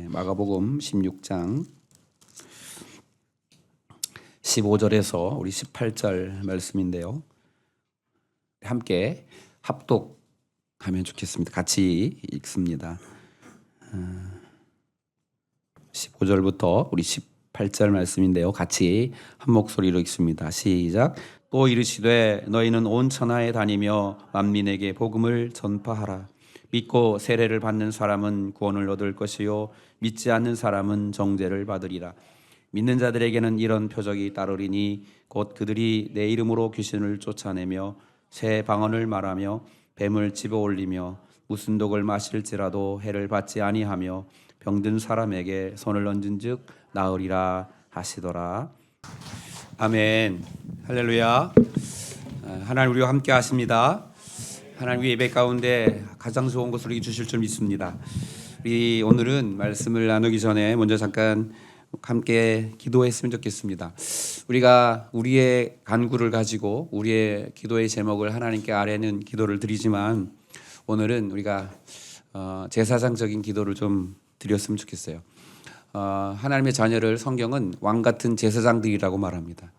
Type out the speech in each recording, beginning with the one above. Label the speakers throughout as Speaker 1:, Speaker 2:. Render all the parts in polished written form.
Speaker 1: 마가복음 16장 15절에서 우리 18절 말씀인데요. 함께 합독하면 좋겠습니다. 같이 읽습니다. 15절부터 우리 18절 말씀인데요. 같이 한 목소리로 읽습니다. 시작. 또 이르시되 너희는 온 천하에 다니며 만민에게 복음을 전파하라. 믿고 세례를 받는 사람은 구원을 얻을 것이요 믿지 않는 사람은 정죄를 받으리라. 믿는 자들에게는 이런 표적이 따르리니 곧 그들이 내 이름으로 귀신을 쫓아내며 새 방언을 말하며 뱀을 집어올리며 무슨 독을 마실지라도 해를 받지 아니하며 병든 사람에게 손을 얹은즉 나으리라 하시더라. 아멘. 할렐루야. 하나님 우리와 함께 하십니다. 하나님 예배 가운데 가장 좋은 것을 우리에게 주실 줄 믿습니다. 우리 오늘은 말씀을 나누기 전에 먼저 잠깐 함께 기도했으면 좋겠습니다. 우리가 우리의 간구를 가지고 우리의 기도의 제목을 하나님께 아뢰는 기도를 드리지만 오늘은 우리가 제사장적인 기도를 좀 드렸으면 좋겠어요. 하나님의 자녀를 성경은 왕 같은 제사장들이라고 말합니다.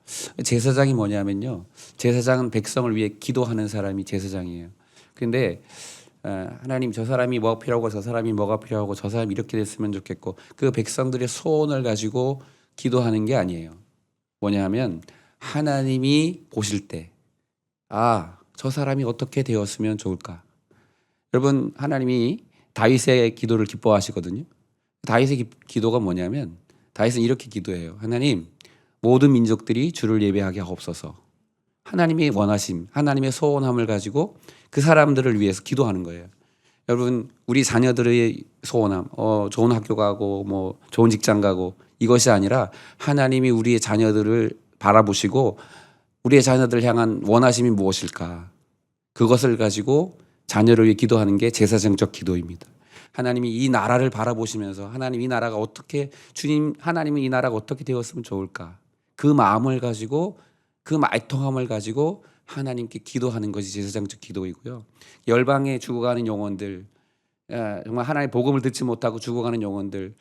Speaker 1: 제사장이 뭐냐면요, 제사장은 백성을 위해 기도하는 사람이 제사장이에요. 그런데 하나님 저 사람이 뭐가 필요하고 저 사람이 뭐가 필요하고 저 사람이 이렇게 됐으면 좋겠고 그 백성들의 소원을 가지고 기도하는 게 아니에요. 뭐냐 하면 하나님이 보실 때 저 사람이 어떻게 되었으면 좋을까. 여러분 하나님이 다윗의 기도를 기뻐하시거든요. 다윗의 기도가 뭐냐면 다윗은 이렇게 기도해요. 하나님 모든 민족들이 주를 예배하게 하옵소서. 하나님의 원하심, 하나님의 소원함을 가지고 그 사람들을 위해서 기도하는 거예요. 여러분 우리 자녀들의 소원함, 좋은 학교 가고 뭐 좋은 직장 가고 이것이 아니라 하나님이 우리의 자녀들을 바라보시고 우리의 자녀들을 향한 원하심이 무엇일까? 그것을 가지고 자녀를 위해 기도하는 게 제사장적 기도입니다. 하나님이 이 나라를 바라보시면서 하나님 이 나라가 어떻게 주님 하나님은 이 나라가 어떻게 되었으면 좋을까? 그 마음을 가지고 그 말통함을 가지고 하나님께 기도하는 것이 제사장적 기도이고요. 열방에 죽어가는 영혼들, 정말 하나님의 복음을 듣지 못하고 죽어가는 영혼들,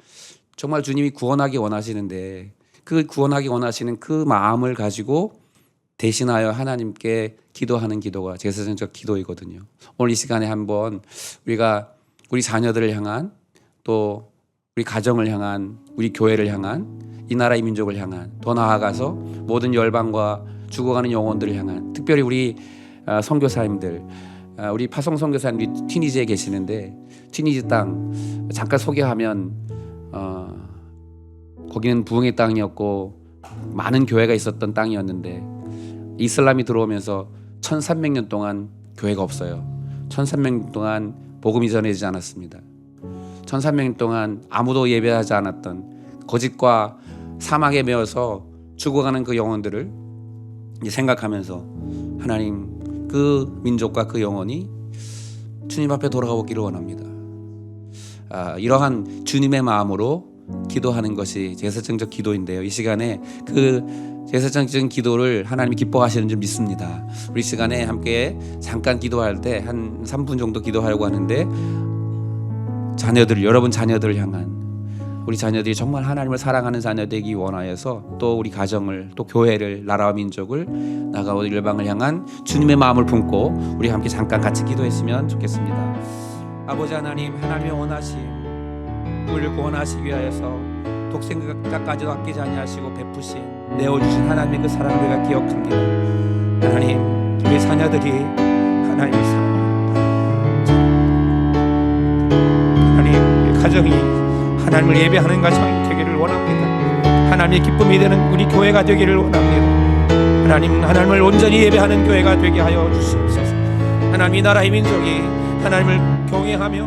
Speaker 1: 정말 주님이 구원하기 원하시는데 그 구원하기 원하시는 그 마음을 가지고 대신하여 하나님께 기도하는 기도가 제사장적 기도이거든요. 오늘 이 시간에 한번 우리가 우리 자녀들을 향한 또 우리 가정을 향한 우리 교회를 향한 이 나라의 민족을 향한 더 나아가서 모든 열방과 죽어가는 영혼들을 향한 특별히 우리 선교사님들 우리 파송 선교사님이 튀니지에 계시는데 튀니지 땅 잠깐 소개하면 거기는 부흥의 땅이었고 많은 교회가 있었던 땅이었는데 이슬람이 들어오면서 1300년 동안 교회가 없어요. 1300년 동안 복음이 전해지지 않았습니다. 1300년 동안 아무도 예배하지 않았던 거짓과 사막에 메어서 죽어가는 그 영혼들을 생각하면서 하나님 그 민족과 그 영혼이 주님 앞에 돌아오기를 원합니다. 이러한 주님의 마음으로 기도하는 것이 제사장적 기도인데요. 이 시간에 그 제사장적인 기도를 하나님이 기뻐하시는 줄 믿습니다. 우리 시간에 함께 잠깐 기도할 때 한 3분 정도 기도하려고 하는데 여러분 자녀들을 향한 우리 자녀들이 정말 하나님을 사랑하는 자녀 되기 원하여서 또 우리 가정을 또 교회를 나라와 민족을 나가고 열방을 향한 주님의 마음을 품고 우리 함께 잠깐 같이 기도했으면 좋겠습니다. 아버지 하나님의 원하심 우리를 구원하시기 위하여서 독생자까지도 아끼지 아니하시고 베푸신 내어주신 하나님의 그 사랑을 우리가 기억합니다. 하나님 우리 자녀들이 하나님을 사랑합니다. 하나님 우리 가정이 하나님을 예배하는 가정이 되기를 원합니다. 하나님의 기쁨이 되는 우리 교회가 되기를 원합니다. 하나님을 온전히 예배하는 교회가 되게 하여 주시옵소서. 하나님 이 나라의 민족이 하나님을 경외하며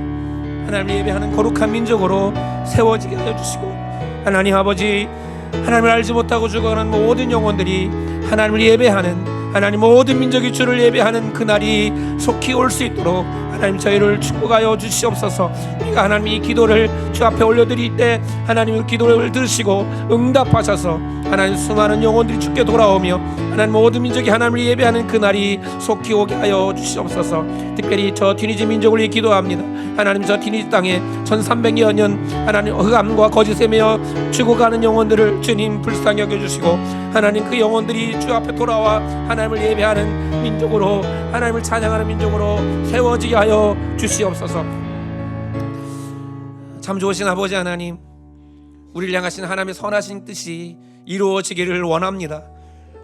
Speaker 1: 하나님을 예배하는 거룩한 민족으로 세워지게 하여 주시고 하나님 아버지 하나님을 알지 못하고 죽어가는 모든 영혼들이 하나님을 예배하는 하나님 모든 민족이 주를 예배하는 그날이 속히 올 수 있도록
Speaker 2: 하나님 저희를 축복하여 주시옵소서. 우리가 하나님 이 기도를 주 앞에 올려드릴 때 하나님 기도를 들으시고 응답하셔서 하나님 수많은 영혼들이 주께 돌아오며 하나님 모든 민족이 하나님을 예배하는 그날이 속히 오게 하여 주시옵소서. 특별히 저 튀니지 민족을 위해 기도합니다. 하나님 저 튀니지 땅에 1300여 년 하나님 흑암과 거짓에 매여 죽어가는 영혼들을 주님 불쌍히 여겨주시고 하나님 그 영혼들이 주 앞에 돌아와 하나님을 예배하는 민족으로 하나님을 찬양하는 민족으로 세워지게 하여 주시옵소서. 참 좋으신 아버지 하나님, 우리를 향하신 하나님의 선하신 뜻이 이루어지기를 원합니다.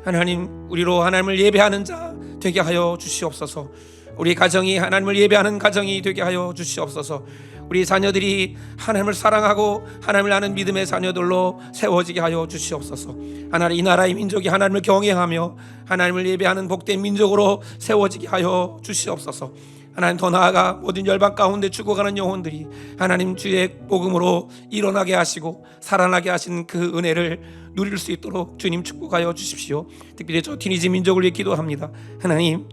Speaker 2: 하나님 우리로 하나님을 예배하는 자 되게 하여 주시옵소서. 우리 가정이 하나님을 예배하는 가정이 되게 하여 주시옵소서. 우리 자녀들이 하나님을 사랑하고 하나님을 아는 믿음의 자녀들로 세워지게 하여 주시옵소서. 하나님 이 나라의 민족이 하나님을 경외하며 하나님을 예배하는 복된 민족으로 세워지게 하여 주시옵소서. 하나님 더 나아가 모든 열방 가운데 죽어가는 영혼들이 하나님 주의 복음으로 일어나게 하시고 살아나게 하신 그 은혜를 누릴 수 있도록 주님 축복하여 주십시오. 특별히 저 튀니지 민족을 위해 기도합니다. 하나님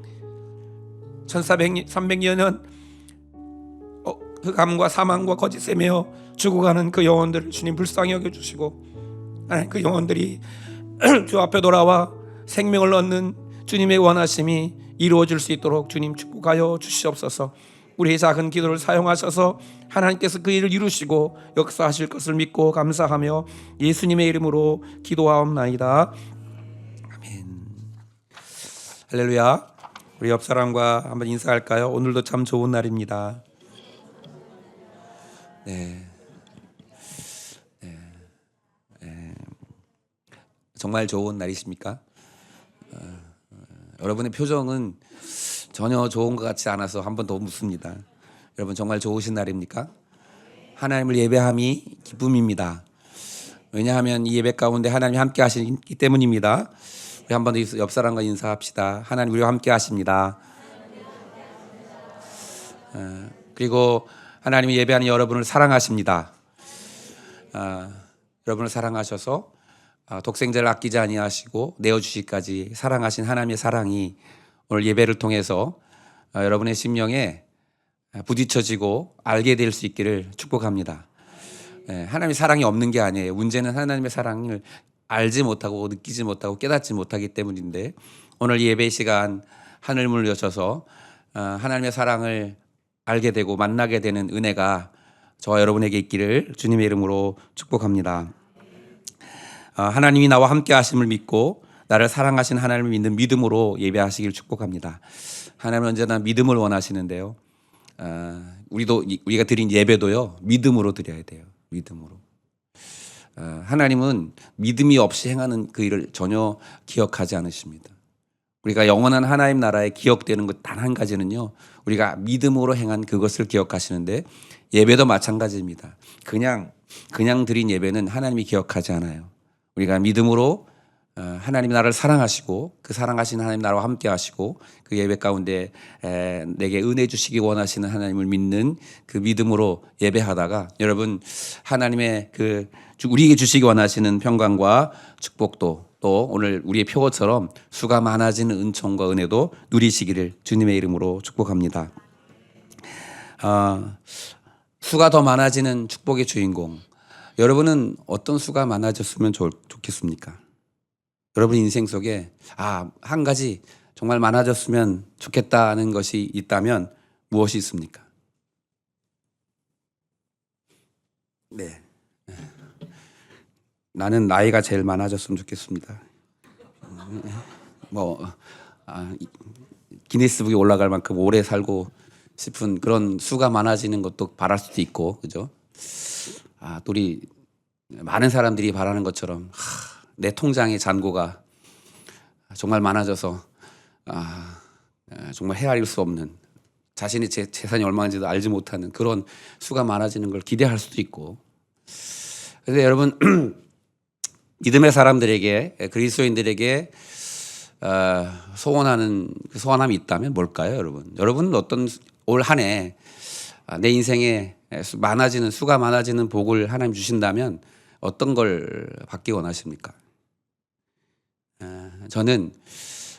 Speaker 2: 1300여 년 흑암과 사망과 거짓에 매여 죽어가는 그 영혼들을 주님 불쌍히 여겨주시고 하나님 그 영혼들이 주 앞에 돌아와 생명을 얻는 주님의 원하심이 이루어질 수 있도록 주님 축복하여 주시옵소서. 우리의 작은 기도를 사용하셔서 하나님께서 그 일을 이루시고 역사하실 것을 믿고 감사하며 예수님의 이름으로 기도하옵나이다. 아멘. 할렐루야. 우리 옆 사람과 한번 인사할까요? 오늘도 참 좋은 날입니다. 네. 정말 좋은 날이십니까? 여러분의 표정은 전혀 좋은 것 같지 않아서 한 번 더 묻습니다. 여러분 정말 좋으신 날입니까? 하나님을 예배함이 기쁨입니다. 왜냐하면 이 예배 가운데 하나님이 함께 하시기 때문입니다. 우리 한 번 더 옆 사람과 인사합시다. 하나님 우리와 함께 하십니다. 그리고 하나님이 예배하는 여러분을 사랑하십니다. 여러분을 사랑하셔서 독생자를 아끼지 아니하시고 내어주시기까지 사랑하신 하나님의 사랑이 오늘 예배를 통해서 여러분의 심령에 부딪혀지고 알게 될 수 있기를 축복합니다. 하나님의 사랑이 없는 게 아니에요. 문제는 하나님의 사랑을 알지 못하고 느끼지 못하고 깨닫지 못하기 때문인데 오늘 예배 시간 하늘문을 여셔서 하나님의 사랑을 알게 되고 만나게 되는 은혜가 저와 여러분에게 있기를 주님의 이름으로 축복합니다. 하나님이 나와 함께 하심을 믿고 나를 사랑하신 하나님을 믿는 믿음으로 예배하시기를 축복합니다. 하나님은 언제나 믿음을 원하시는데요. 우리가 드린 예배도요 믿음으로 드려야 돼요. 믿음으로. 하나님은 믿음이 없이 행하는 그 일을 전혀 기억하지 않으십니다. 우리가 영원한 하나님 나라에 기억되는 것 단 한 가지는요, 우리가 믿음으로 행한 그것을 기억하시는데 예배도 마찬가지입니다. 그냥 드린 예배는 하나님이 기억하지 않아요. 우리가 믿음으로 하나님이 나를 사랑하시고 그 사랑하신 하나님 나라와 함께 하시고 그 예배 가운데 내게 은혜 주시기 원하시는 하나님을 믿는 그 믿음으로 예배하다가 여러분 하나님의 그 우리에게 주시기 원하시는 평강과 축복도 또 오늘 우리의 표어처럼 수가 많아지는 은총과 은혜도 누리시기를 주님의 이름으로 축복합니다. 수가 더 많아지는 축복의 주인공. 여러분은 어떤 수가 많아졌으면 좋겠습니까? 여러분 인생 속에 한 가지 정말 많아졌으면 좋겠다는 것이 있다면 무엇이 있습니까? 네. 나는 나이가 제일 많아졌으면 좋겠습니다. 기네스북에 올라갈 만큼 오래 살고 싶은 그런 수가 많아지는 것도 바랄 수도 있고, 그죠? 또 우리 많은 사람들이 바라는 것처럼 내 통장의 잔고가 정말 많아져서 정말 헤아릴 수 없는 자신의 재산이 얼마인지도 알지 못하는 그런 수가 많아지는 걸 기대할 수도 있고. 그런데 여러분 믿음의 사람들에게 그리스도인들에게 소원하는 그 소원함이 있다면 뭘까요, 여러분? 여러분은 어떤 올 한 해 내 인생에 많아지는 수가 많아지는 복을 하나님 주신다면 어떤 걸 받기 원하십니까? 저는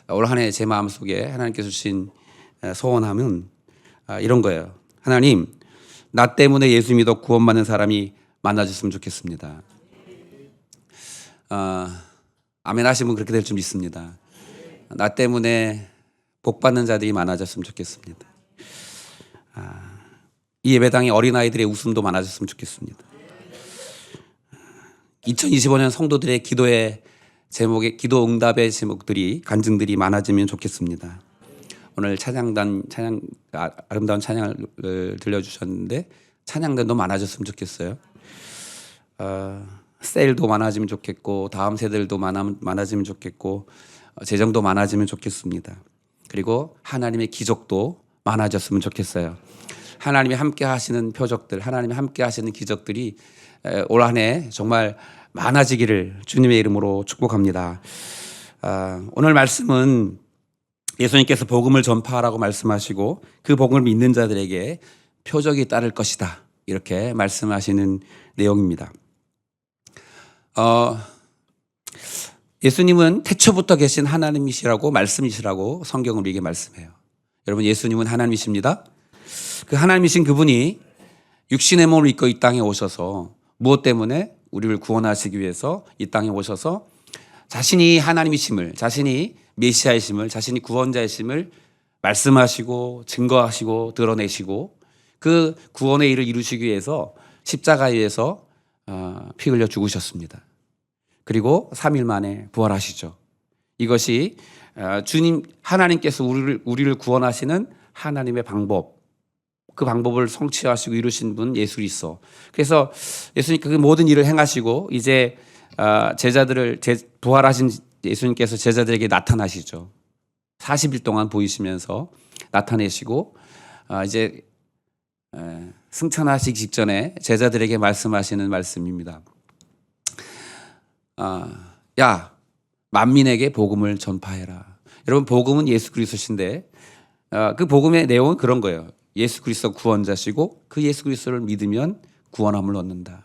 Speaker 2: 올 한 해 제 마음속에 하나님께서 주신 소원함은
Speaker 1: 이런 거예요. 하나님, 나 때문에 예수 믿어 구원받는 사람이 많아졌으면 좋겠습니다. 아멘 하시면 그렇게 될 줄 믿습니다. 나 때문에 복 받는 자들이 많아졌으면 좋겠습니다. 이 예배당에 어린아이들의 웃음도 많아졌으면 좋겠습니다. 2025년 성도들의 기도의 제목의 기도 응답의 제목들이 간증들이 많아지면 좋겠습니다. 오늘 아름다운 찬양을 들려주셨는데 찬양단도 많아졌으면 좋겠어요. 셀도 많아지면 좋겠고 다음 세대들도 많아지면 좋겠고 재정도 많아지면 좋겠습니다. 그리고 하나님의 기적도 많아졌으면 좋겠어요. 하나님이 함께 하시는 표적들, 하나님이 함께 하시는 기적들이 올 한 해 정말 많아지기를 주님의 이름으로 축복합니다. 오늘 말씀은 예수님께서 복음을 전파하라고 말씀하시고 그 복음을 믿는 자들에게 표적이 따를 것이다. 이렇게 말씀하시는 내용입니다. 예수님은 태초부터 계신 하나님이시라고 말씀이시라고 성경은 우리에게 말씀해요. 여러분, 예수님은 하나님이십니다. 그 하나님이신 그분이 육신의 몸을 입고 이 땅에 오셔서 무엇 때문에 우리를 구원하시기 위해서 이 땅에 오셔서 자신이 하나님이심을, 자신이 메시아이심을, 자신이 구원자이심을 말씀하시고 증거하시고 드러내시고 그 구원의 일을 이루시기 위해서 십자가에서 피 흘려 죽으셨습니다. 그리고 3일 만에 부활하시죠. 이것이 주님 하나님께서 우리를 구원하시는 하나님의 방법, 그 방법을 성취하시고 이루신 분 예수 그리스도. 그래서 예수님께서 그 모든 일을 행하시고 이제 부활하신 예수님께서 제자들에게 나타나시죠. 40일 동안 보이시면서 나타내시고 이제 승천하시기 직전에 제자들에게 말씀하시는 말씀입니다. 야, 만민에게 복음을 전파해라. 여러분, 복음은 예수 그리스도신데 그 복음의 내용은 그런 거예요. 예수 그리스도 구원자시고 그 예수 그리스도를 믿으면 구원함을 얻는다.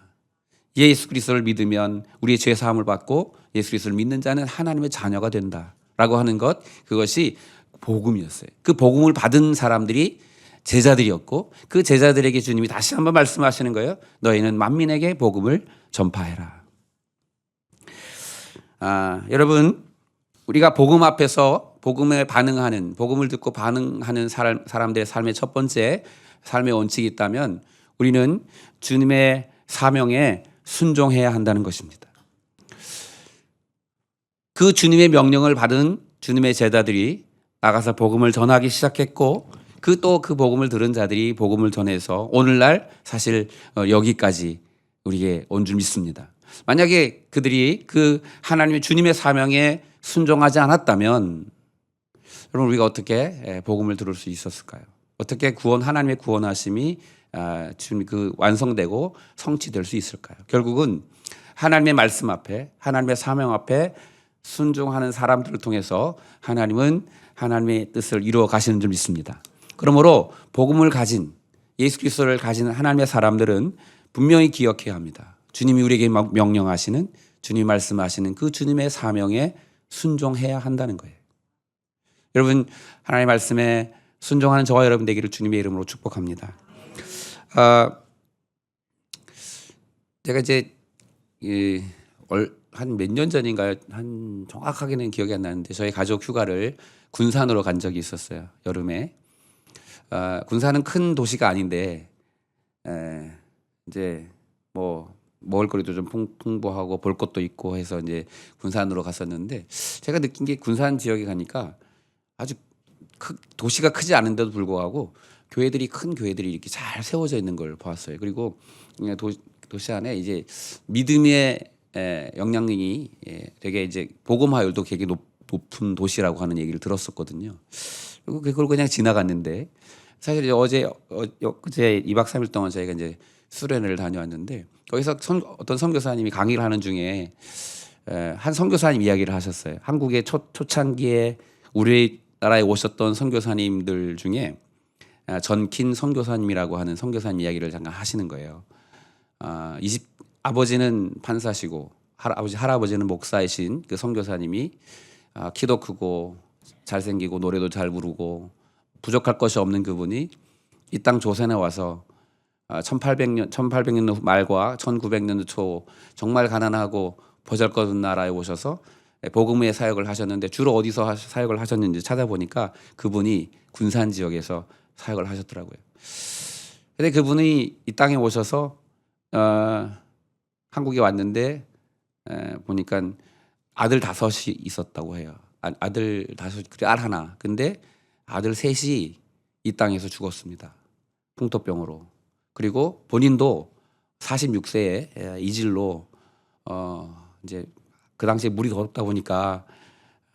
Speaker 1: 예수 그리스도를 믿으면 우리의 죄 사함을 받고 예수 그리스도를 믿는 자는 하나님의 자녀가 된다라고 하는 것, 그것이 복음이었어요. 그 복음을 받은 사람들이 제자들이었고 그 제자들에게 주님이 다시 한번 말씀하시는 거예요. 너희는 만민에게 복음을 전파해라. 여러분, 우리가 복음 앞에서 복음을 듣고 반응하는 사람들의 삶의 첫 번째 삶의 원칙이 있다면 우리는 주님의 사명에 순종해야 한다는 것입니다. 그 주님의 명령을 받은 주님의 제자들이 나가서 복음을 전하기 시작했고 그 복음을 들은 자들이 복음을 전해서 오늘날 사실 여기까지 우리에게 온 줄 믿습니다. 만약에 그들이 그 하나님의 주님의 사명에 순종하지 않았다면 여러분, 우리가 어떻게 복음을 들을 수 있었을까요? 어떻게 하나님의 구원하심이 주님 완성되고 성취될 수 있을까요? 결국은 하나님의 말씀 앞에, 하나님의 사명 앞에 순종하는 사람들을 통해서 하나님은 하나님의 뜻을 이루어 가시는 줄 믿습니다. 그러므로 복음을 가진, 예수 그리스도를 가진 하나님의 사람들은 분명히 기억해야 합니다. 주님이 우리에게 명령하시는, 주님이 말씀하시는 그 주님의 사명에 순종해야 한다는 거예요. 여러분, 하나님의 말씀에 순종하는 저와 여러분 되기를 주님의 이름으로 축복합니다. 제가 이제 한 몇 년 전인가요? 정확하게는 기억이 안 나는데 저희 가족 휴가를 군산으로 간 적이 있었어요. 여름에. 군산은 큰 도시가 아닌데 이제 먹을거리도 좀 풍부하고 볼 것도 있고 해서 이제 군산으로 갔었는데 제가 느낀 게 군산 지역에 가니까 아주 도시가 크지 않은데도 불구하고 큰 교회들이 이렇게 잘 세워져 있는 걸 봤어요. 그리고 도시 안에 이제 믿음의 영향력이 되게 이제 복음화율도 되게 높은 도시라고 하는 얘기를 들었었거든요. 그리고 그걸 그냥 지나갔는데 사실 어제 2박 3일 동안 저희가 이제 수련회를 다녀왔는데 거기서 어떤 선교사님이 강의를 하는 중에 한 선교사님 이야기를 하셨어요. 한국의 초창기에 우리나라에 오셨던 선교사님들 중에 전킨 선교사님이라고 하는 선교사님 이야기를 잠깐 하시는 거예요. 아버지는 판사시고 할아버지는 목사이신 그 선교사님이 키도 크고 잘생기고 노래도 잘 부르고 부족할 것이 없는 그분이 이 땅 조선에 와서 1800년 말과 1900년 초 정말 가난하고 보잘것없는 나라에 오셔서 복음의 사역을 하셨는데 주로 어디서 사역을 하셨는지 찾아보니까 그분이 군산 지역에서 사역을 하셨더라고요. 근데 그분이 이 땅에 오셔서 한국에 왔는데 보니까 아들 5이 있었다고 해요. 아들 5, 그래 알 하나. 근데 아들 3이 이 땅에서 죽었습니다. 풍토병으로. 그리고 본인도 46세에 이질로 이제 그 당시에 물이 더럽다 보니까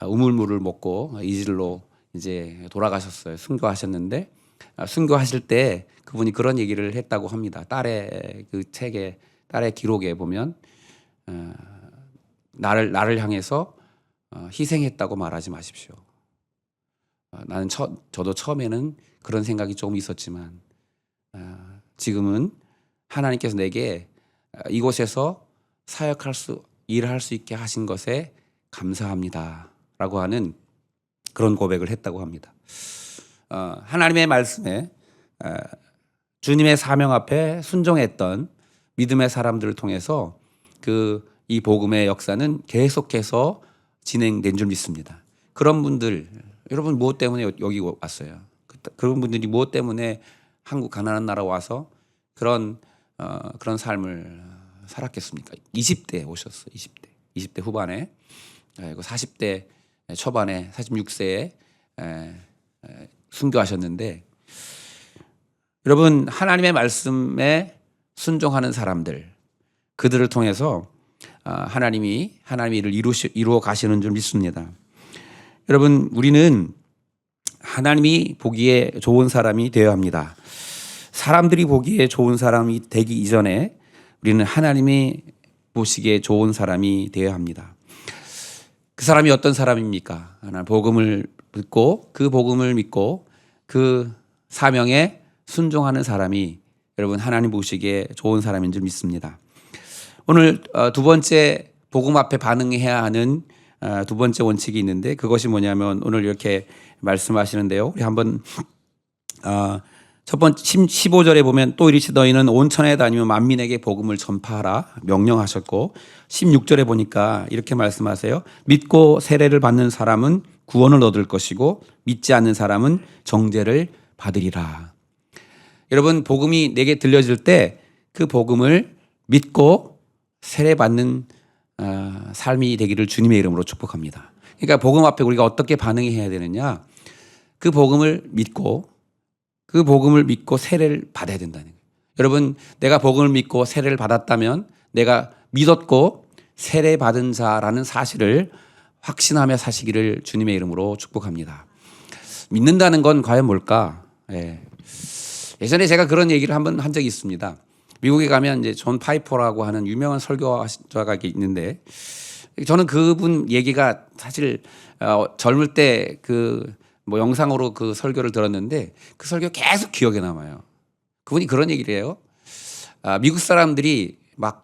Speaker 1: 우물물을 먹고 이질로 이제 돌아가셨어요. 순교하셨는데 순교하실 때 그분이 그런 얘기를 했다고 합니다. 딸의 그 책에 딸의 기록에 보면 나를 향해서 희생했다고 말하지 마십시오. 나는 저도 처음에는 그런 생각이 조금 있었지만 지금은 하나님께서 내게 이곳에서 일할 수 있게 하신 것에 감사합니다라고 하는 그런 고백을 했다고 합니다. 하나님의 말씀에 주님의 사명 앞에 순종했던 믿음의 사람들을 통해서 이 복음의 역사는 계속해서 진행된 줄 믿습니다. 그런 분들, 여러분 무엇 때문에 여기 왔어요? 그런 분들이 무엇 때문에 한국 가난한 나라 와서 그런 삶을 살았겠습니까? 20대에 오셨어요. 20대 후반에, 40대 초반에 46세에 순교하셨는데, 여러분 하나님의 말씀에 순종하는 사람들, 그들을 통해서 하나님이 일을 이루어 가시는 줄 믿습니다. 여러분 우리는 하나님이 보기에 좋은 사람이 되어야 합니다. 사람들이 보기에 좋은 사람이 되기 이전에 우리는 하나님이 보시기에 좋은 사람이 되어야 합니다. 그 사람이 어떤 사람입니까? 하나님 복음을 듣고 그 복음을 믿고 그 사명에 순종하는 사람이 여러분 하나님 보시기에 좋은 사람인 줄 믿습니다. 오늘 두 번째 복음 앞에 반응해야 하는 두 번째 원칙이 있는데 그것이 뭐냐면 오늘 이렇게 말씀하시는데요. 우리 한번 첫 번째 15절에 보면 또 이르시 너희는 온 천하에 다니며 만민에게 복음을 전파하라 명령하셨고 16절에 보니까 이렇게 말씀하세요. 믿고 세례를 받는 사람은 구원을 얻을 것이고 믿지 않는 사람은 정죄를 받으리라. 여러분 복음이 내게 들려질 때 그 복음을 믿고 세례 받는 삶이 되기를 주님의 이름으로 축복합니다. 그러니까 복음 앞에 우리가 어떻게 반응해야 되느냐? 그 복음을 믿고 세례를 받아야 된다는 거예요. 여러분 내가 복음을 믿고 세례를 받았다면 내가 믿었고 세례 받은 자라는 사실을 확신하며 사시기를 주님의 이름으로 축복합니다. 믿는다는 건 과연 뭘까? 예전에 제가 그런 얘기를 한번 한 적이 있습니다. 미국에 가면 이제 존 파이퍼라고 하는 유명한 설교자가 있는데 저는 그분 얘기가 사실 젊을 때 뭐 영상으로 그 설교를 들었는데 그 설교 계속 기억에 남아요. 그분이 그런 얘기를 해요. 미국 사람들이 막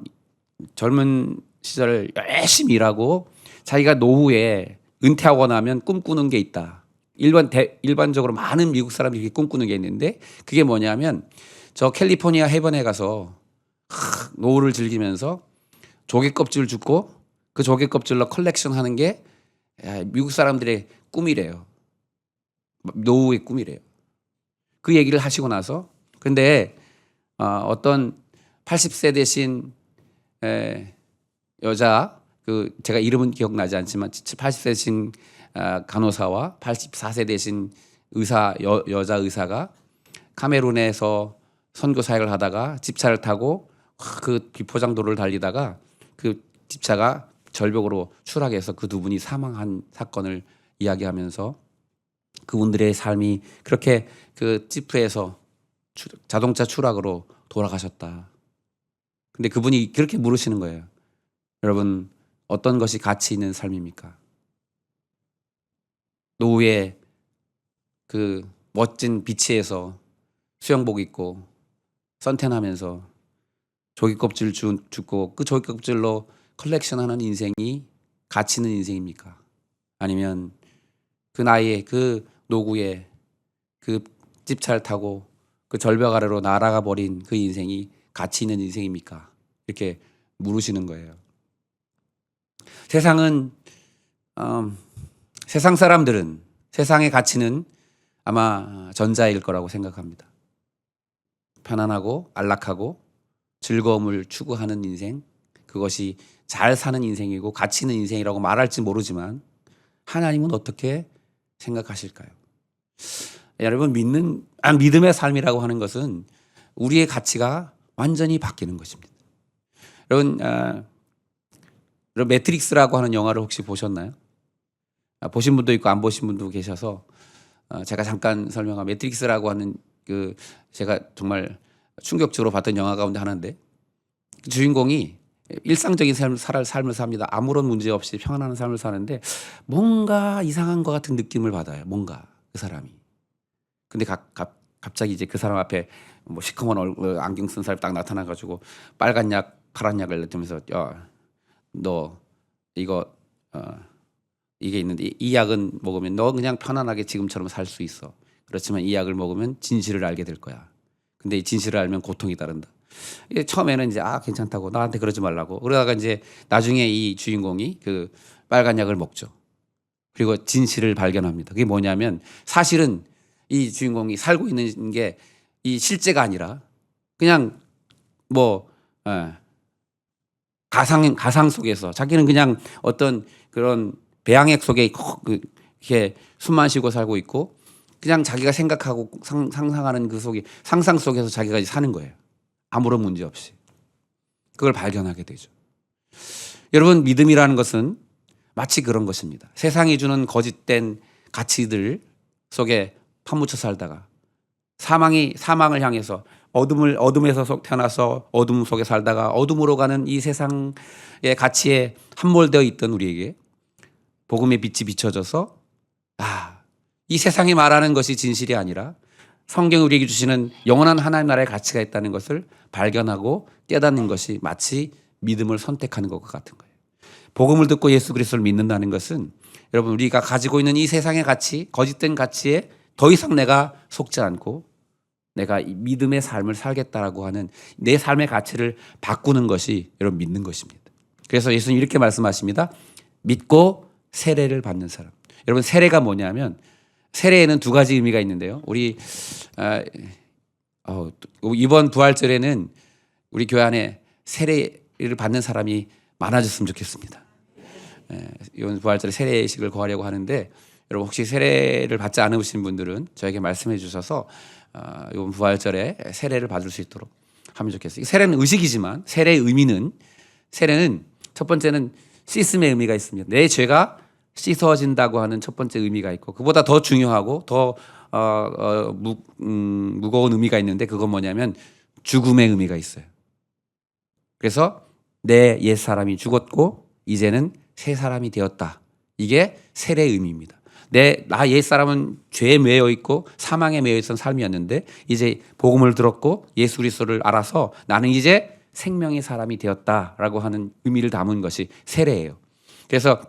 Speaker 1: 젊은 시절 열심히 일하고 자기가 노후에 은퇴하고 나면 꿈꾸는 게 있다. 일반적으로 많은 미국 사람들이 꿈꾸는 게 있는데 그게 뭐냐면 저 캘리포니아 해변에 가서 노후를 즐기면서 조개 껍질 줍고 그 조개 껍질로 컬렉션 하는 게 미국 사람들의 꿈이래요. 노후의 꿈이래요. 그 얘기를 하시고 나서 근데 어떤 80세 되신 여자 제가 이름은 기억나지 않지만 80세 되신 간호사와 84세 되신 여자 의사가 카메룬에서 선교 사역을 하다가 집차를 타고 그 비포장도로를 달리다가 그 집차가 절벽으로 추락해서 그 두 분이 사망한 사건을 이야기하면서 그분들의 삶이 그렇게 그 지프에서 자동차 추락으로 돌아가셨다. 근데 그분이 그렇게 물으시는 거예요. 여러분 어떤 것이 가치 있는 삶입니까? 노후에 그 멋진 비치에서 수영복 입고 선탠하면서 조개 껍질 줍고 그 조개 껍질로 컬렉션하는 인생이 가치 있는 인생입니까? 아니면 그 나이에 그 노구에 그 집차를 타고 그 절벽 아래로 날아가 버린 그 인생이 가치 있는 인생입니까? 이렇게 물으시는 거예요. 세상은 세상 사람들은 세상의 가치는 아마 전자일 거라고 생각합니다. 편안하고 안락하고 즐거움을 추구하는 인생, 그것이 잘 사는 인생이고 가치 있는 인생이라고 말할지 모르지만 하나님은 어떻게 생각하실까요? 여러분, 믿음의 삶이라고 하는 것은 우리의 가치가 완전히 바뀌는 것입니다. 여러분, 매트릭스라고 하는 영화를 혹시 보셨나요? 보신 분도 있고 안 보신 분도 계셔서 제가 잠깐 설명한 매트릭스라고 하는 그 제가 정말 충격적으로 봤던 영화 가운데 하나인데, 그 주인공이 일상적인 삶을 삽니다. 아무런 문제 없이 평안한 삶을 사는데 뭔가 이상한 것 같은 느낌을 받아요. 뭔가 그 사람이. 근데 갑자기 이제 그 사람 앞에 뭐 시커먼 얼굴 안경 쓴 사람이 딱 나타나가지고 빨간 약, 파란 약을 내면서 너 이거 이게 있는데 이 약은 먹으면 너 그냥 편안하게 지금처럼 살 수 있어. 그렇지만 이 약을 먹으면 진실을 알게 될 거야. 근데 이 진실을 알면 고통이 따른다. 이게 처음에는 이제 괜찮다고 나한테 그러지 말라고 그러다가 이제 나중에 이 주인공이 그 빨간 약을 먹죠. 그리고 진실을 발견합니다. 그게 뭐냐면 사실은 이 주인공이 살고 있는 게 이 실제가 아니라 그냥 뭐 가상 속에서 자기는 그냥 어떤 그런 배양액 속에 이렇게 숨만 쉬고 살고 있고 그냥 자기가 생각하고 상상하는 그 속에 상상 속에서 자기가 사는 거예요. 아무런 문제 없이. 그걸 발견하게 되죠. 여러분, 믿음이라는 것은 마치 그런 것입니다. 세상이 주는 거짓된 가치들 속에 파묻혀 살다가 사망을 향해서 어둠에서 태어나서 어둠 속에 살다가 어둠으로 가는 이 세상의 가치에 함몰되어 있던 우리에게 복음의 빛이 비춰져서 이 세상이 말하는 것이 진실이 아니라 성경이 우리에게 주시는 영원한 하나님 나라의 가치가 있다는 것을 발견하고 깨닫는 것이 마치 믿음을 선택하는 것과 같은 거예요. 복음을 듣고 예수 그리스도를 믿는다는 것은 여러분, 우리가 가지고 있는 이 세상의 가치, 거짓된 가치에 더 이상 내가 속지 않고 내가 이 믿음의 삶을 살겠다라고 하는 내 삶의 가치를 바꾸는 것이 여러분 믿는 것입니다. 그래서 예수님 이렇게 말씀하십니다. 믿고 세례를 받는 사람. 여러분, 세례가 뭐냐면 세례에는 두 가지 의미가 있는데요. 우리 이번 부활절에는 우리 교회 안에 세례를 받는 사람이 많아졌으면 좋겠습니다. 이번 부활절에 세례식을 거하려고 하는데 여러분, 혹시 세례를 받지 않으신 분들은 저에게 말씀해 주셔서 이번 부활절에 세례를 받을 수 있도록 하면 좋겠어요. 세례는 의식이지만 세례의 의미는 첫 번째는 씻음의 의미가 있습니다. 내 죄가 씻어진다고 하는 첫 번째 의미가 있고 그보다 더 중요하고 더 무거운 의미가 있는데 그건 뭐냐면 죽음의 의미가 있어요. 그래서 내 옛사람이 죽었고 이제는 새 사람이 되었다. 이게 세례의 의미입니다. 나 옛사람은 죄에 매여 있고 사망에 매여 있던 삶이었는데 이제 복음을 들었고 예수 그리스도를 알아서 나는 이제 생명의 사람이 되었다라고 하는 의미를 담은 것이 세례예요. 그래서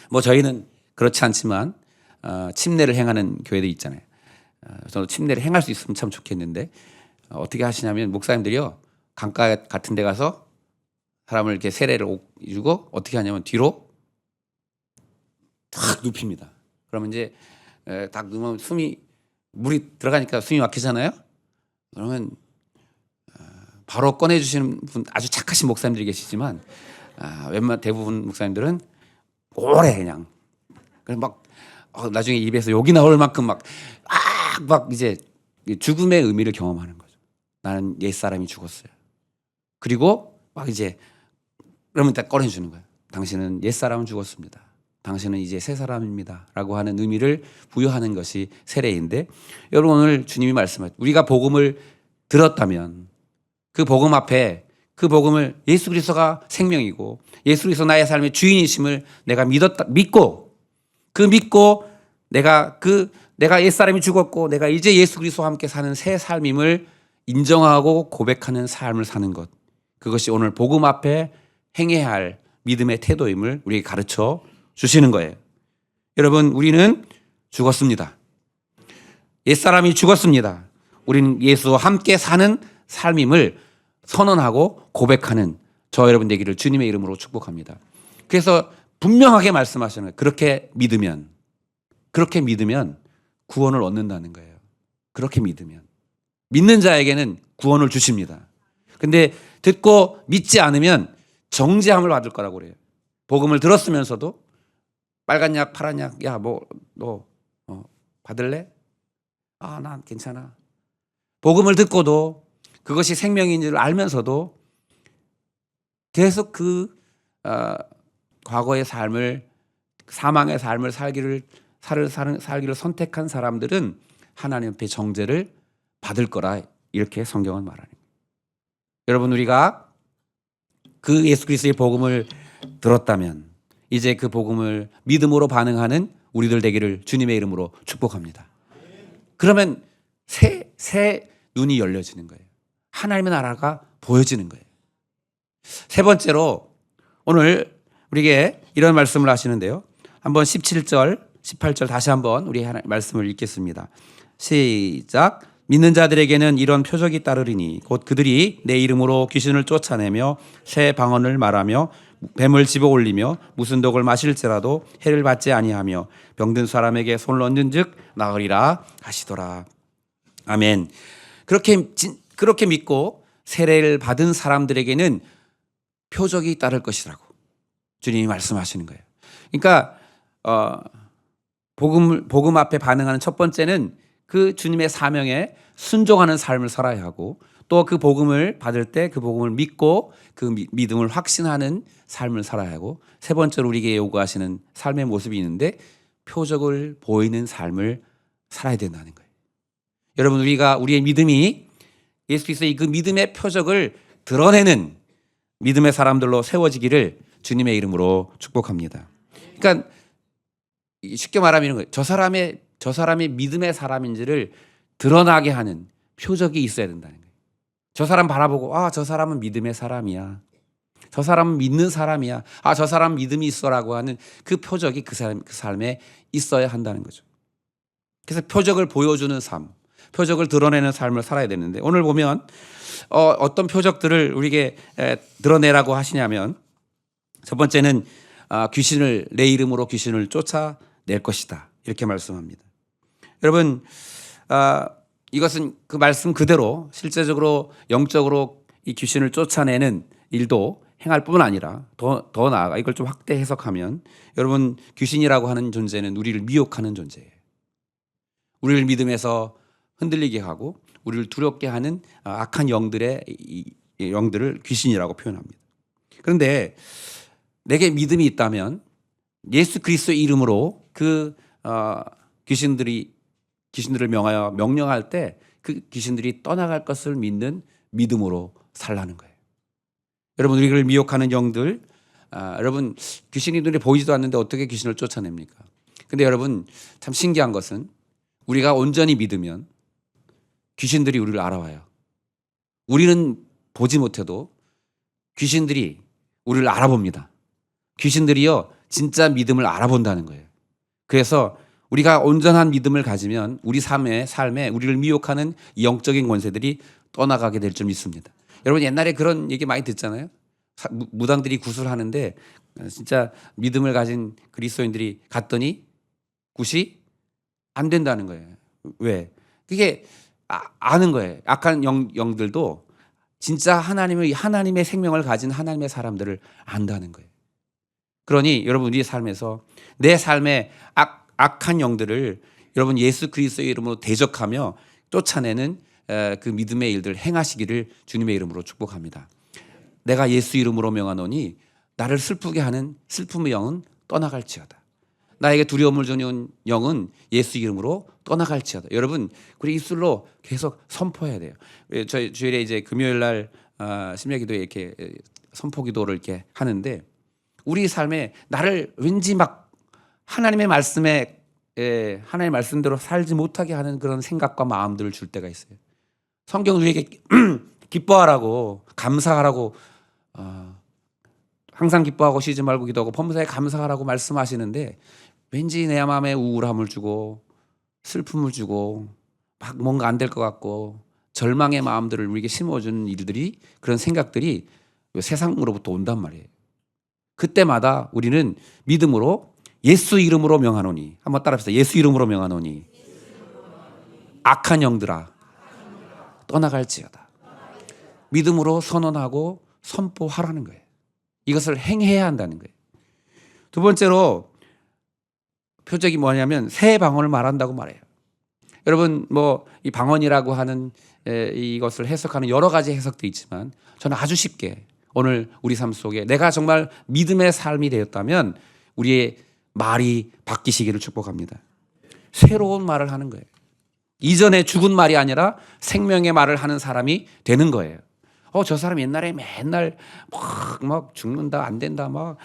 Speaker 1: 뭐 저희는 그렇지 않지만 침례를 행하는 교회도 있잖아요. 저도 침례를 행할 수 있으면 참 좋겠는데 어떻게 하시냐면 목사님들이요 강가 같은 데 가서 사람을 이렇게 세례를 주고 어떻게 하냐면 뒤로 탁 눕힙니다. 그러면 이제 딱 넣으면 물이 들어가니까 숨이 막히잖아요. 그러면 바로 꺼내주시는 분 아주 착하신 목사님들이 계시지만 대부분 목사님들은 오래 그냥 막 나중에 입에서 욕이 나올 만큼 막 이제 죽음의 의미를 경험하는 거죠. 나는 옛사람이 죽었어요. 그리고 막 이제 그러면 딱 꺼내주는 거예요. 당신은 옛사람은 죽었습니다. 당신은 이제 새 사람입니다. 라고 하는 의미를 부여하는 것이 세례인데 여러분, 오늘 주님이 말씀하신 우리가 복음을 들었다면 그 복음 앞에 그 복음을 예수 그리스도가 생명이고 예수 그리스도 나의 삶의 주인이심을 내가 믿고 내가 옛사람이 죽었고 내가 이제 예수 그리스도와 함께 사는 새 삶임을 인정하고 고백하는 삶을 사는 것, 그것이 오늘 복음 앞에 행해야 할 믿음의 태도임을 우리에게 가르쳐 주시는 거예요. 여러분, 우리는 죽었습니다. 옛사람이 죽었습니다. 우리는 예수와 함께 사는 삶임을 선언하고 고백하는 저 여러분 되기를 주님의 이름으로 축복합니다. 그래서 분명하게 말씀하시는 거예요. 그렇게 믿으면 구원을 얻는다는 거예요. 그렇게 믿는 자에게는 구원을 주십니다. 근데 듣고 믿지 않으면 정죄함을 받을 거라고 그래요. 복음을 들었으면서도 빨간 약, 파란 약, 야, 너 받을래? 아, 난 괜찮아. 복음을 듣고도 그것이 생명인 줄 알면서도 계속 과거의 삶을, 사망의 삶을 살기를 선택한 사람들은 하나님 앞에 정죄를 받을 거라, 이렇게 성경은 말하는 거예요. 여러분, 우리가 그 예수 그리스도의 복음을 들었다면 이제 그 복음을 믿음으로 반응하는 우리들 되기를 주님의 이름으로 축복합니다. 그러면 새 눈이 열려지는 거예요. 하나님의 나라가 보여지는 거예요. 세 번째로 오늘 우리에게 이런 말씀을 하시는데요. 한번 17절, 18절 다시 한번 우리 말씀을 읽겠습니다. 시작. 믿는 자들에게는 이런 표적이 따르리니 곧 그들이 내 이름으로 귀신을 쫓아내며 새 방언을 말하며 뱀을 집어올리며 무슨 독을 마실지라도 해를 받지 아니하며 병든 사람에게 손을 얹은즉 나으리라 하시더라. 아멘. 그렇게 믿고 세례를 받은 사람들에게는 표적이 따를 것이라고 주님이 말씀하시는 거예요. 그러니까 복음 앞에 반응하는 첫 번째는 그 주님의 사명에 순종하는 삶을 살아야 하고, 또 그 복음을 받을 때 그 복음을 믿고 그 믿음을 확신하는 삶을 살아야 하고, 세 번째로 우리에게 요구하시는 삶의 모습이 있는데 표적을 보이는 삶을 살아야 된다는 거예요. 여러분, 우리의 믿음이 예수 그리스도의 그 믿음의 표적을 드러내는 믿음의 사람들로 세워지기를 주님의 이름으로 축복합니다. 그러니까 쉽게 말하면 이런 거예요. 저 사람이 믿음의 사람인지를 드러나게 하는 표적이 있어야 된다는 거예요. 저 사람 바라보고 저 사람은 믿음의 사람이야. 저 사람은 믿는 사람이야. 저 사람 믿음이 있어라고 하는 그 표적이 그 삶에 있어야 한다는 거죠. 그래서 표적을 보여주는 삶, 표적을 드러내는 삶을 살아야 되는데, 오늘 보면 어떤 표적들을 우리에게 드러내라고 하시냐면, 첫 번째는 내 이름으로 귀신을 쫓아낼 것이다, 이렇게 말씀합니다. 여러분, 이것은 그 말씀 그대로 실제적으로 영적으로 이 귀신을 쫓아내는 일도 행할 뿐 아니라 더 나아가 이걸 좀 확대 해석하면, 여러분, 귀신이라고 하는 존재는 우리를 미혹하는 존재예요. 우리를 믿음에서 흔들리게 하고 우리를 두렵게 하는 악한 영들을 귀신이라고 표현합니다. 그런데 내게 믿음이 있다면 예수 그리스도의 이름으로 그 귀신들을 명령할 때 그 귀신들이 떠나갈 것을 믿는 믿음으로 살라는 거예요. 여러분, 우리를 미혹하는 영들, 여러분, 귀신이 눈에 보이지도 않는데 어떻게 귀신을 쫓아냅니까? 근데 여러분, 참 신기한 것은 우리가 온전히 믿으면 귀신들이 우리를 알아와요. 우리는 보지 못해도 귀신들이 우리를 알아봅니다. 귀신들이요, 진짜 믿음을 알아본다는 거예요. 그래서 우리가 온전한 믿음을 가지면 우리 삶에 우리를 미혹하는 영적인 권세들이 떠나가게 될 줄 믿습니다. 여러분, 옛날에 그런 얘기 많이 듣잖아요. 무당들이 구슬하는데 진짜 믿음을 가진 그리스도인들이 갔더니 굿이 안 된다는 거예요. 왜? 그게 아는 거예요. 악한 영들도 진짜 하나님의 생명을 가진 하나님의 사람들을 안다는 거예요. 그러니 여러분, 우리의 삶에서 내 삶에 악한 영들을 여러분 예수 그리스도의 이름으로 대적하며 쫓아내는 그 믿음의 일들 행하시기를 주님의 이름으로 축복합니다. 내가 예수 이름으로 명하노니 나를 슬프게 하는 슬픔의 영은 떠나갈지어다. 나에게 두려움을 주는 영은 예수 이름으로 떠나갈지어다. 여러분, 우리 입술로 계속 선포해야 돼요. 저희 주일에 이제 금요일 날 심야기도에 이렇게 선포기도를 이렇게 하는데, 우리 삶에 나를 왠지 막 하나님의 말씀대로 살지 못하게 하는 그런 생각과 마음들을 줄 때가 있어요. 성경 우리에게 기뻐하라고, 감사하라고, 항상 기뻐하고 쉬지 말고 기도하고 범사에 감사하라고 말씀하시는데, 왠지 내 마음에 우울함을 주고 슬픔을 주고 막 뭔가 안 될 것 같고 절망의 마음들을 우리에게 심어주는 일들이, 그런 생각들이 세상으로부터 온단 말이에요. 그때마다 우리는 믿음으로 예수 이름으로 명하노니, 한번 따라합시다. 예수 이름으로 명하노니 악한 영들아 떠나갈지어다. 믿음으로 선언하고 선포하라는 거예요. 이것을 행해야 한다는 거예요. 두 번째로 표적이 뭐냐면 새 방언을 말한다고 말해요. 여러분 뭐 이 방언이라고 하는 이것을 해석하는 여러 가지 해석도 있지만, 저는 아주 쉽게 오늘 우리 삶 속에 내가 정말 믿음의 삶이 되었다면 우리의 말이 바뀌시기를 축복합니다. 새로운 말을 하는 거예요. 이전에 죽은 말이 아니라 생명의 말을 하는 사람이 되는 거예요. 저 사람 옛날에 맨날 막 죽는다, 안 된다, 막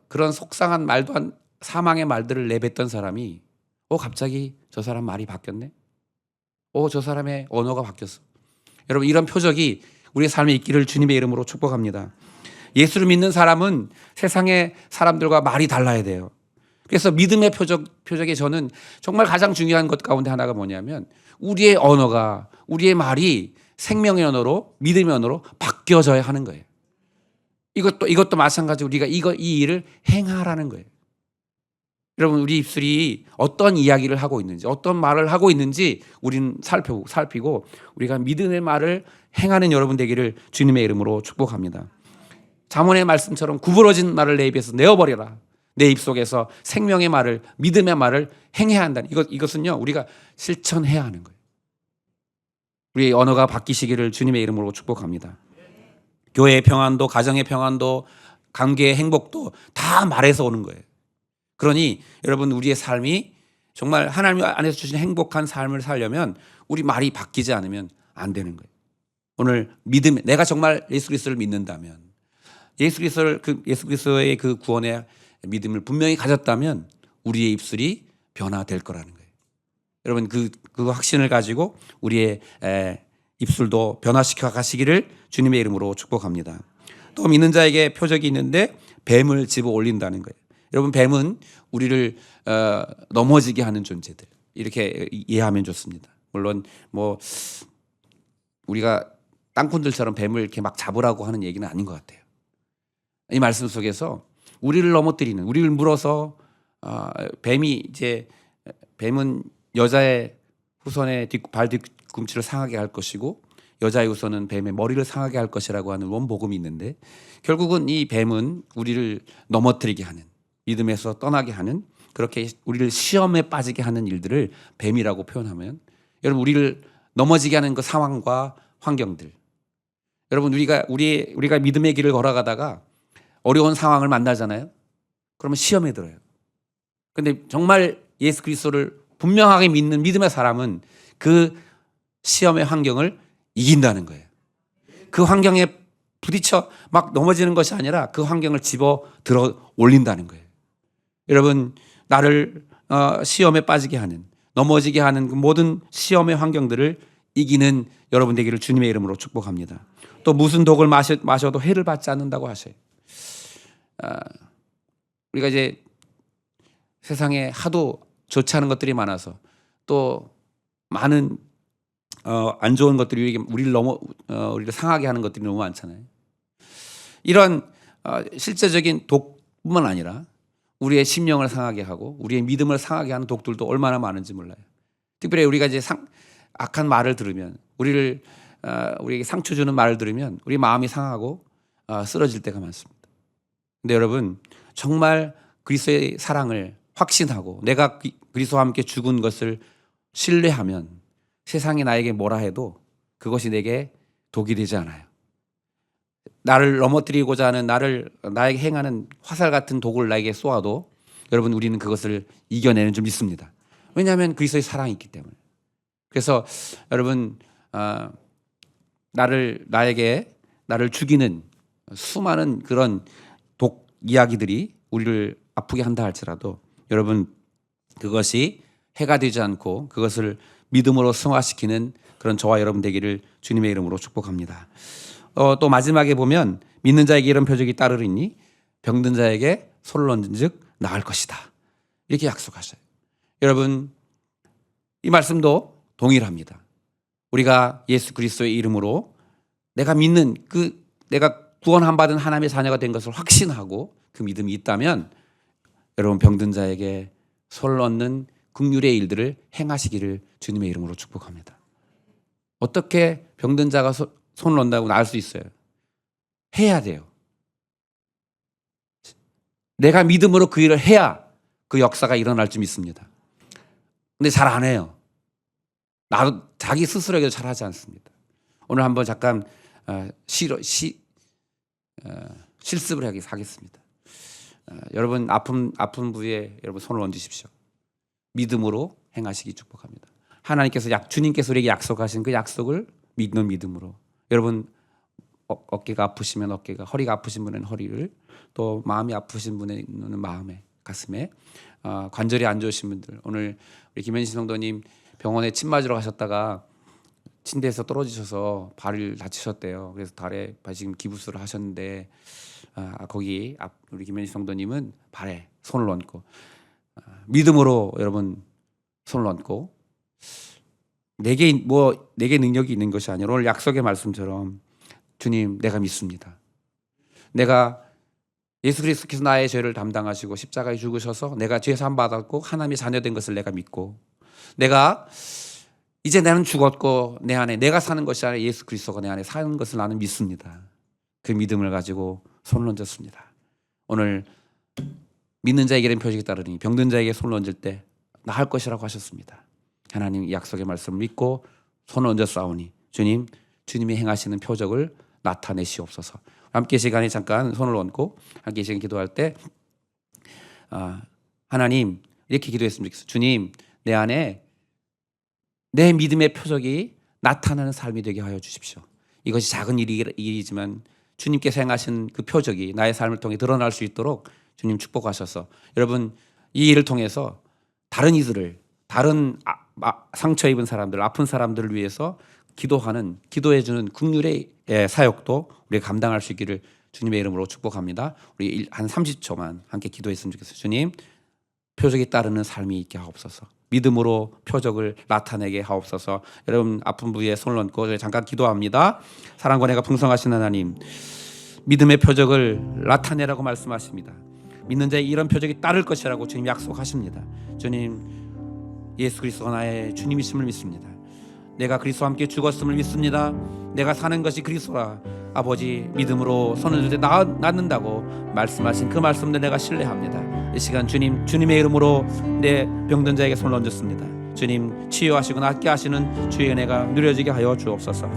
Speaker 1: 그런 속상한 말도 한 사망의 말들을 내뱉던 사람이 갑자기 저 사람 말이 바뀌었네. 저 사람의 언어가 바뀌었어. 여러분 이런 표적이 우리의 삶에 있기를 주님의 이름으로 축복합니다. 예수를 믿는 사람은 세상의 사람들과 말이 달라야 돼요. 그래서 믿음의 표적에 저는 정말 가장 중요한 것 가운데 하나가 뭐냐면 우리의 언어가, 우리의 말이 생명의 언어로, 믿음의 언어로 바뀌어져야 하는 거예요. 이것도 마찬가지로 우리가 이 일을 행하라는 거예요. 여러분 우리 입술이 어떤 이야기를 하고 있는지, 어떤 말을 하고 있는지 우리는 살피고 우리가 믿음의 말을 행하는 여러분 되기를 주님의 이름으로 축복합니다. 잠언의 말씀처럼 구부러진 말을 내 입에서 내어버려라. 내 입속에서 생명의 말을, 믿음의 말을 행해야 한다는 이것은요 우리가 실천해야 하는 거예요. 우리의 언어가 바뀌시기를 주님의 이름으로 축복합니다. 교회의 평안도, 가정의 평안도, 관계의 행복도 다 말에서 오는 거예요. 그러니 여러분 우리의 삶이 정말 하나님 안에서 주신 행복한 삶을 살려면 우리 말이 바뀌지 않으면 안 되는 거예요. 오늘 믿음, 내가 정말 예수 그리스도를 믿는다면, 예수 그리스도의 그 구원의 믿음을 분명히 가졌다면 우리의 입술이 변화될 거라는 거예요. 여러분 그 확신을 가지고 우리의 입술도 변화시켜 가시기를 주님의 이름으로 축복합니다. 또 믿는 자에게 표적이 있는데 뱀을 집어 올린다는 거예요. 여러분 뱀은 우리를 넘어지게 하는 존재들, 이렇게 이해하면 좋습니다. 물론 뭐 우리가 땅꾼들처럼 뱀을 이렇게 막 잡으라고 하는 얘기는 아닌 것 같아요. 이 말씀 속에서 우리를 넘어뜨리는, 우리를 물어서 뱀은 여자의 후손의 발 뒤꿈치를 상하게 할 것이고 여자의 후손은 뱀의 머리를 상하게 할 것이라고 하는 원복음이 있는데, 결국은 이 뱀은 우리를 넘어뜨리게 하는, 믿음에서 떠나게 하는, 그렇게 우리를 시험에 빠지게 하는 일들을 뱀이라고 표현하면, 여러분 우리를 넘어지게 하는 그 상황과 환경들, 여러분 우리가 믿음의 길을 걸어가다가 어려운 상황을 만나잖아요. 그러면 시험에 들어요. 근데 정말 예수 그리스도를 분명하게 믿는 믿음의 사람은 그 시험의 환경을 이긴다는 거예요. 그 환경에 부딪혀 막 넘어지는 것이 아니라 그 환경을 집어 들어 올린다는 거예요. 여러분 나를 시험에 빠지게 하는, 넘어지게 하는 그 모든 시험의 환경들을 이기는 여러분 되기를 주님의 이름으로 축복합니다. 또 무슨 독을 마셔도 해를 받지 않는다고 하셔요. 우리가 이제 세상에 하도 좋지 않은 것들이 많아서 또 많은 안 좋은 것들이 우리를 상하게 하는 것들이 너무 많잖아요. 이런 실제적인 독뿐만 아니라 우리의 심령을 상하게 하고 우리의 믿음을 상하게 하는 독들도 얼마나 많은지 몰라요. 특별히 우리가 이제 악한 말을 들으면, 우리에게 상처 주는 말을 들으면 우리 마음이 상하고 쓰러질 때가 많습니다. 근데 여러분 정말 그리스도의 사랑을 확신하고 내가 그리스도와 함께 죽은 것을 신뢰하면 세상이 나에게 뭐라 해도 그것이 내게 독이 되지 않아요. 나를 넘어뜨리고자 하는, 나에게 행하는 화살 같은 독을 나에게 쏘아도 여러분 우리는 그것을 이겨내는 줄 믿습니다. 왜냐하면 그리스도의 사랑이 있기 때문에. 그래서 여러분 나를 죽이는 수많은 그런 독 이야기들이 우리를 아프게 한다 할지라도 여러분 그것이 해가 되지 않고 그것을 믿음으로 승화시키는 그런 저와 여러분 되기를 주님의 이름으로 축복합니다. 또 마지막에 보면 믿는 자에게 이런 표적이 따르리니 병든 자에게 손을 얹은즉 나을 것이다, 이렇게 약속하셔요. 여러분 이 말씀도 동일합니다. 우리가 예수 그리스도의 이름으로 내가 믿는 내가 구원함 받은 하나님의 자녀가 된 것을 확신하고 그 믿음이 있다면 여러분 병든 자에게 손을 얹는 긍휼의 일들을 행하시기를 주님의 이름으로 축복합니다. 어떻게 병든 자가 손을 얹는다고 나을 수 있어요? 해야 돼요. 내가 믿음으로 그 일을 해야 그 역사가 일어날 줄 믿습니다. 근데 잘 안 해요. 나도 자기 스스로에게도 잘 하지 않습니다. 오늘 한번 잠깐 실습을 하겠습니다. 여러분 아픈 부위에 여러분 손을 얹으십시오. 믿음으로 행하시기 축복합니다. 하나님께서 주님께서 우리에게 약속하신 그 약속을 믿는 믿음으로. 여러분 어깨가 아프시면 어깨가, 허리가 아프신 분은 허리를, 또 마음이 아프신 분은 마음에, 가슴에, 관절이 안 좋으신 분들, 오늘 우리 김현신 성도님 병원에 침 맞으러 가셨다가 침대에서 떨어지셔서 발을 다치셨대요. 그래서 발에 지금 기부스를 하셨는데 거기 우리 김현신 성도님은 발에 손을 얹고 믿음으로 여러분 손을 얹고, 내게 능력이 있는 것이 아니라 오늘 약속의 말씀처럼 주님 내가 믿습니다. 내가 예수 그리스도께서 나의 죄를 담당하시고 십자가에 죽으셔서 내가 죄 사함 받았고 하나님의 자녀된 것을 내가 믿고, 내가 이제 나는 죽었고 내 안에 내가 사는 것이 아니라 예수 그리스도가 내 안에 사는 것을 나는 믿습니다. 그 믿음을 가지고 손을 얹었습니다. 오늘 믿는 자에게는 표적이 따르니 병든 자에게 손을 얹을 때 나을 것이라고 하셨습니다. 하나님 약속의 말씀을 믿고 손을 얹었사오니 주님이 행하시는 표적을 나타내시옵소서. 함께 시간에 잠깐 손을 얹고 함께 시간 기도할 때 하나님 이렇게 기도했으면 좋겠어요. 주님, 내 안에 내 믿음의 표적이 나타나는 삶이 되게 하여 주십시오. 이것이 작은 일이지만 주님께서 행하신 그 표적이 나의 삶을 통해 드러날 수 있도록 주님 축복하셔서 여러분 이 일을 통해서 다른 이들을, 다른 상처 입은 사람들, 아픈 사람들을 위해서 기도해주는 긍휼의 사역도 우리가 감당할 수 있기를 주님의 이름으로 축복합니다. 우리 한 30초만 함께 기도했으면 좋겠어요. 주님, 표적이 따르는 삶이 있게 하옵소서. 믿음으로 표적을 나타내게 하옵소서. 여러분 아픈 부위에 손을 얹고 저희 잠깐 기도합니다. 사랑과 은혜가 풍성하신 하나님, 믿음의 표적을 나타내라고 말씀하십니다. 믿는 자의 이런 표적이 따를 것이라고 주님 약속하십니다. 주님, 예수 그리스도가 나의 주님이심을 믿습니다. 내가 그리스도와 함께 죽었음을 믿습니다. 내가 사는 것이 그리스도라. 아버지, 믿음으로 손을 들 때 낫는다고 말씀하신 그 말씀들 내가 신뢰합니다. 이 시간 주님의 이름으로 내 병든 자에게 손을 얹었습니다. 주님, 치유하시고 낫게 하시는 주의 은혜가 누려지게 하여 주옵소서.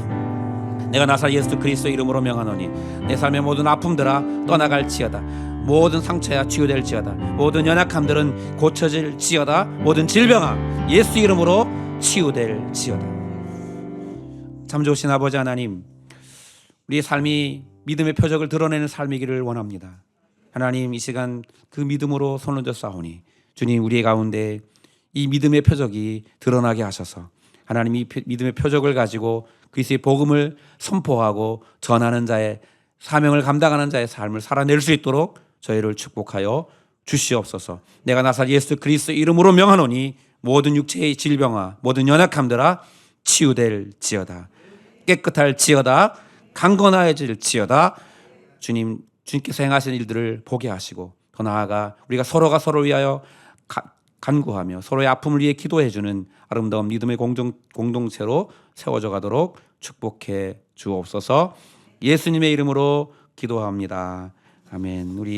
Speaker 1: 내가 나사 예수 그리스도의 이름으로 명하노니 내 삶의 모든 아픔들아 떠나갈지어다. 모든 상처야 치유될지어다. 모든 연약함들은 고쳐질지어다. 모든 질병아 예수 이름으로 치유될지어다. 참 좋으신 아버지 하나님, 우리의 삶이 믿음의 표적을 드러내는 삶이기를 원합니다. 하나님, 이 시간 그 믿음으로 손을 얹었사오니 주님, 우리의 가운데 이 믿음의 표적이 드러나게 하셔서 하나님 이 믿음의 표적을 가지고 그리스도의 복음을 선포하고 전하는 자의 사명을 감당하는 자의 삶을 살아낼 수 있도록 저희를 축복하여 주시옵소서. 내가 나사 예수 그리스도 이름으로 명하노니 모든 육체의 질병아 모든 연약함들아 치유될지어다. 깨끗할지어다. 강건하여질지어다. 주님께서 행하신 일들을 보게 하시고 더 나아가 우리가 서로가 서로를 위하여 간구하며 서로의 아픔을 위해 기도해주는 아름다운 믿음의 공동체로 세워져 가도록 축복해 주옵소서. 예수님의 이름으로 기도합니다. 아멘. 우리